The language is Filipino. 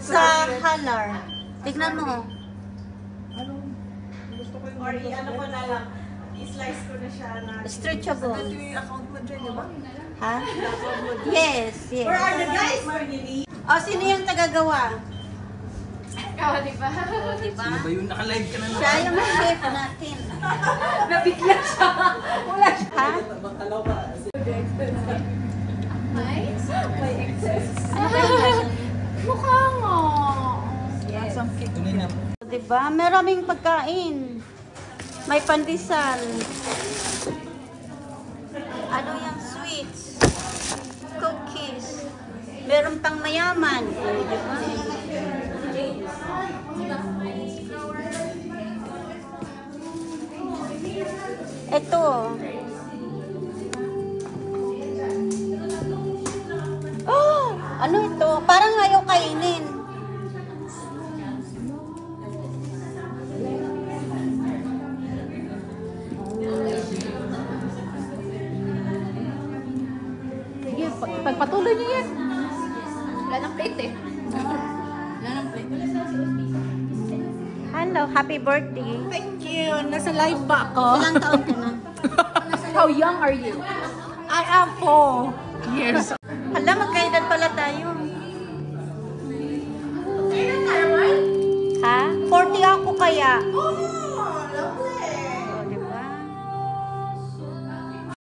Sa halar. Tignan mo. Or ano ko na lang, i-slice ko na siya na... Stretchable. Ito yung account mo dyan, di ba? Ha? Yes, yes. Where are the guys, Marlene? O, sino yung tagagawa? Ikaw, di ba? O, diba? Sino ba yun? Naka-live ka na naman. Siya yung chef natin. Nabigla siya. Wala siya. Ha? Nice? May excess. Ano ba yung nasa? Mukha nga. Yes. Tuloy na. Diba? Maraming pagkain. May pandesal. Ano yung sweets? Cookies. Meron pang mayaman. Diba? Ito. Oh! Ano ito? Parang ayaw kainin. Sige, pagpatuloy niyo yan. Wala ng plate eh. Wala ng plate. Hello, happy birthday. Thank you. Nasa live ba ako? Ilang taon ka na? How young are you? I am 4 years. Hala, magkaedad pala tayo.